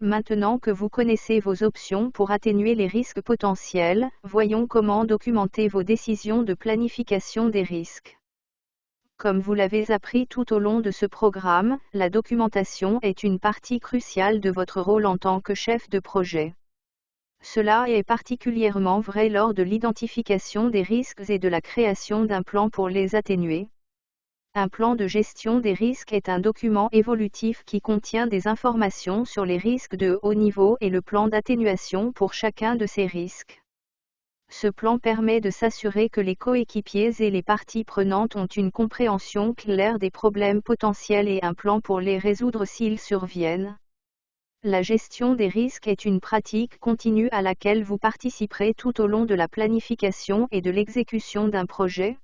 Maintenant que vous connaissez vos options pour atténuer les risques potentiels, voyons comment documenter vos décisions de planification des risques. Comme vous l'avez appris tout au long de ce programme, la documentation est une partie cruciale de votre rôle en tant que chef de projet. Cela est particulièrement vrai lors de l'identification des risques et de la création d'un plan pour les atténuer. Un plan de gestion des risques est un document évolutif qui contient des informations sur les risques de haut niveau et le plan d'atténuation pour chacun de ces risques. Ce plan permet de s'assurer que les coéquipiers et les parties prenantes ont une compréhension claire des problèmes potentiels et un plan pour les résoudre s'ils surviennent. La gestion des risques est une pratique continue à laquelle vous participerez tout au long de la planification et de l'exécution d'un projet.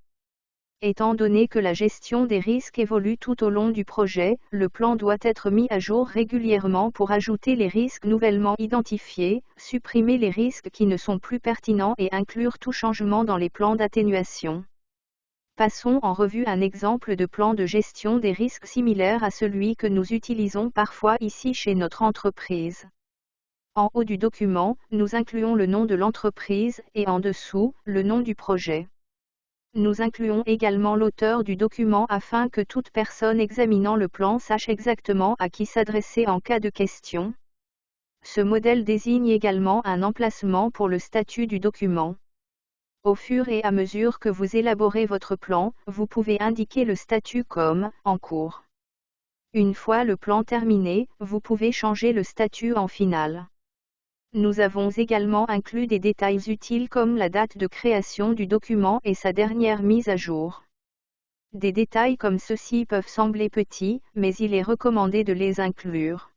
Étant donné que la gestion des risques évolue tout au long du projet, le plan doit être mis à jour régulièrement pour ajouter les risques nouvellement identifiés, supprimer les risques qui ne sont plus pertinents et inclure tout changement dans les plans d'atténuation. Passons en revue un exemple de plan de gestion des risques similaire à celui que nous utilisons parfois ici chez notre entreprise. En haut du document, nous incluons le nom de l'entreprise et en dessous, le nom du projet. Nous incluons également l'auteur du document afin que toute personne examinant le plan sache exactement à qui s'adresser en cas de question. Ce modèle désigne également un emplacement pour le statut du document. Au fur et à mesure que vous élaborez votre plan, vous pouvez indiquer le statut comme « en cours ». Une fois le plan terminé, vous pouvez changer le statut en final. Nous avons également inclus des détails utiles comme la date de création du document et sa dernière mise à jour. Des détails comme ceux-ci peuvent sembler petits, mais il est recommandé de les inclure.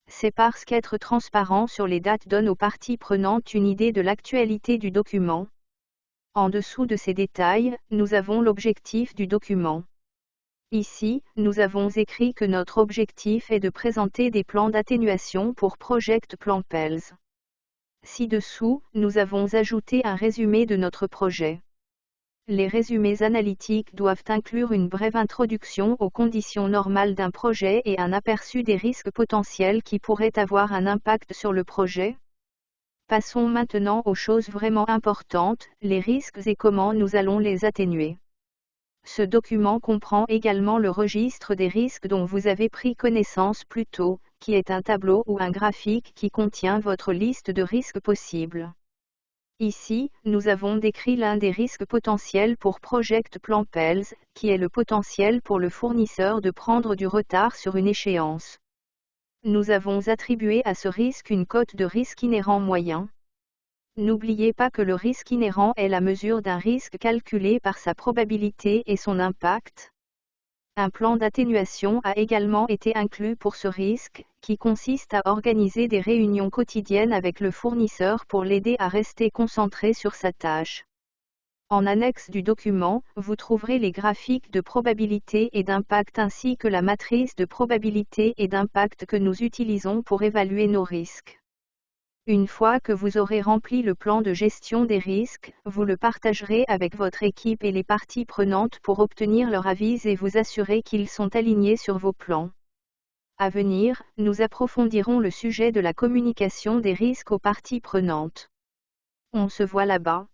C'est parce qu'être transparent sur les dates donne aux parties prenantes une idée de l'actualité du document. En dessous de ces détails, nous avons l'objectif du document. Ici, nous avons écrit que notre objectif est de présenter des plans d'atténuation pour Project Plan PELS. Ci-dessous, nous avons ajouté un résumé de notre projet. Les résumés analytiques doivent inclure une brève introduction aux conditions normales d'un projet et un aperçu des risques potentiels qui pourraient avoir un impact sur le projet. Passons maintenant aux choses vraiment importantes, les risques et comment nous allons les atténuer. Ce document comprend également le registre des risques dont vous avez pris connaissance plus tôt, qui est un tableau ou un graphique qui contient votre liste de risques possibles. Ici, nous avons décrit l'un des risques potentiels pour Project Plan PELS, qui est le potentiel pour le fournisseur de prendre du retard sur une échéance. Nous avons attribué à ce risque une cote de risque inhérent moyen. N'oubliez pas que le risque inhérent est la mesure d'un risque calculé par sa probabilité et son impact. Un plan d'atténuation a également été inclus pour ce risque, qui consiste à organiser des réunions quotidiennes avec le fournisseur pour l'aider à rester concentré sur sa tâche. En annexe du document, vous trouverez les graphiques de probabilité et d'impact ainsi que la matrice de probabilité et d'impact que nous utilisons pour évaluer nos risques. Une fois que vous aurez rempli le plan de gestion des risques, vous le partagerez avec votre équipe et les parties prenantes pour obtenir leur avis et vous assurer qu'ils sont alignés sur vos plans. À venir, nous approfondirons le sujet de la communication des risques aux parties prenantes. On se voit là-bas.